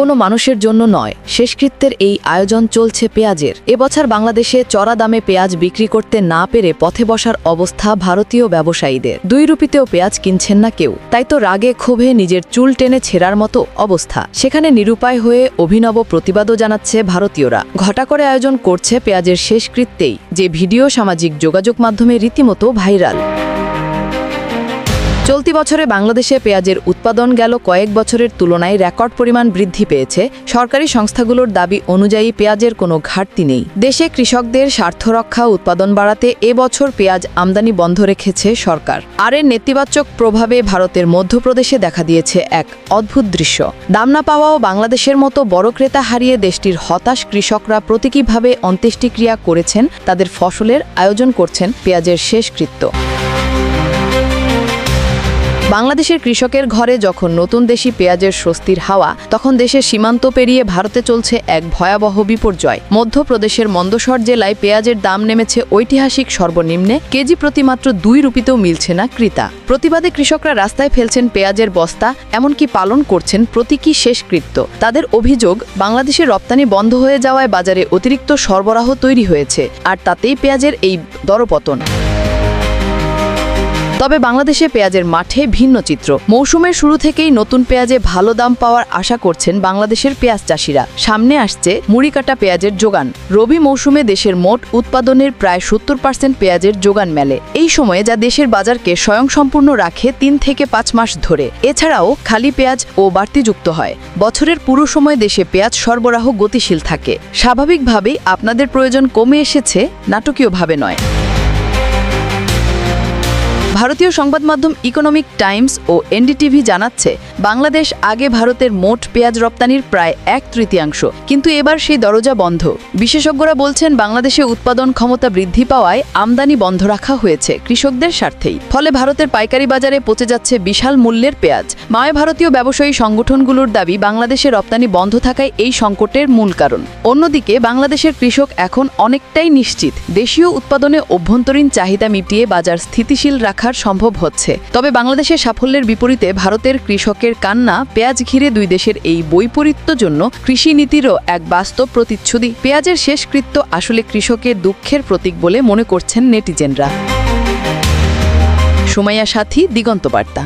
কোনো মানুষের জন্য নয়। শেষকৃত্যের এই আয়োজন চলছে পেঁয়াজের। এবছর বাংলাদেশে চড়া দামে পেঁয়াজ বিক্রি করতে না পেরে পথে বসার অবস্থা ভারতীয় ব্যবসায়ীদের। 2 রুপিতেও পেঁয়াজ কিনছেন না কেউ। তাই তো রাগে ক্ষোভে নিজের চুল টেনে ছেঁড়ার মতো অবস্থা। সেখানে নিরুপায় হয়ে অভিনব প্রতিবাদও জানাচ্ছে ভারতীয়রা। ঘটা করে আয়োজন করছে পেঁয়াজের শেষকৃত্যেই, যে ভিডিও সামাজিক যোগাযোগ মাধ্যমে রীতিমতো ভাইরাল। চলতি বছরে বাংলাদেশে পেঁয়াজের উৎপাদন গেল কয়েক বছরের তুলনায় রেকর্ড পরিমাণ বৃদ্ধি পেয়েছে। সরকারি সংস্থাগুলোর দাবি অনুযায়ী পেঁয়াজের কোনো ঘাটতি নেই। দেশে কৃষকদের স্বার্থ রক্ষা উৎপাদন বাড়াতে এবছর পেঁয়াজ আমদানি বন্ধ রেখেছে সরকার। আর এর নেতিবাচক প্রভাবে ভারতের মধ্যপ্রদেশে দেখা দিয়েছে এক অদ্ভুত দৃশ্য। দাম না পাওয়াও বাংলাদেশের মতো বড় ক্রেতা হারিয়ে দেশটির হতাশ কৃষকরা প্রতীকীভাবে অন্ত্যেষ্টিক্রিয়া করেছেন, তাদের ফসলের আয়োজন করছেন পেঁয়াজের শেষকৃত্য। বাংলাদেশের কৃষকের ঘরে যখন নতুন দেশি পেঁয়াজের স্বস্তির হাওয়া, তখন দেশের সীমান্ত পেরিয়ে ভারতে চলছে এক ভয়াবহ বিপর্যয়। মধ্যপ্রদেশের মন্দসর জেলায় পেঁয়াজের দাম নেমেছে ঐতিহাসিক সর্বনিম্নে। কেজি প্রতি মাত্র 2 রুপিতেও মিলছে না ক্রেতা। প্রতিবাদে কৃষকরা রাস্তায় ফেলছেন পেঁয়াজের বস্তা, এমনকি পালন করছেন প্রতীকী শেষকৃত্য। তাদের অভিযোগ, বাংলাদেশের রপ্তানি বন্ধ হয়ে যাওয়ায় বাজারে অতিরিক্ত সরবরাহ তৈরি হয়েছে, আর তাতেই পেঁয়াজের এই দরপতন। তবে বাংলাদেশে পেঁয়াজের মাঠে ভিন্ন চিত্র। মৌসুমের শুরু থেকেই নতুন পেঁয়াজে ভালো দাম পাওয়ার আশা করছেন বাংলাদেশের পেঁয়াজ চাষিরা। সামনে আসছে মুড়িকাটা পেঁয়াজের যোগান। রবি মৌসুমে দেশের মোট উৎপাদনের প্রায় 70% পেঁয়াজের যোগান মেলে। এই সময়ে যা দেশের বাজারকে স্বয়ংসম্পূর্ণ রাখে 3 থেকে 5 মাস ধরে। এছাড়াও খালি পেঁয়াজ ও বাড়তি যুক্ত হয়। বছরের পুরো সময় দেশে পেঁয়াজ সরবরাহ গতিশীল থাকে। স্বাভাবিকভাবেই আপনাদের প্রয়োজন কমে এসেছে, নাটকীয়ভাবে নয়। ভারতীয় সংবাদ মাধ্যম ইকোনমিক টাইমস ও এনডিটিভি জানাচ্ছে, বাংলাদেশ আগে ভারতের মোট পেঁয়াজ রপ্তানির প্রায় 1/3, কিন্তু এবার সেই দরজা বন্ধ। বিশেষজ্ঞরা বলছেন, বাংলাদেশে উৎপাদন ক্ষমতা বৃদ্ধি পাওয়ায় আমদানি বন্ধ রাখা হয়েছে কৃষকদের স্বার্থেই। ফলে ভারতের পাইকারি বাজারে পচে যাচ্ছে বিশাল মূল্যের পেঁয়াজ। ভারতীয় ব্যবসায়ী সংগঠনগুলোর দাবি, বাংলাদেশে রপ্তানি বন্ধ থাকায় এই সংকটের মূল কারণ। অন্যদিকে বাংলাদেশের কৃষক এখন অনেকটাই নিশ্চিত, দেশীয় উৎপাদনে অভ্যন্তরীণ চাহিদা মিটিয়ে বাজার স্থিতিশীল রাখা সম্ভব হচ্ছে। তবে বাংলাদেশের সাফল্যের বিপরীতে ভারতের কৃষকের কান্না। পেঁয়াজ ঘিরে 2 দেশের এই বৈপরীত্য জন্য কৃষি নীতিরও এক বাস্তব প্রতিচ্ছবি। পেঁয়াজের শেষকৃত্য আসলে কৃষকের দুঃখের প্রতীক বলে মনে করছেন নেটিজেনরা। সুমাইয়া সাথী, দিগন্ত বার্তা।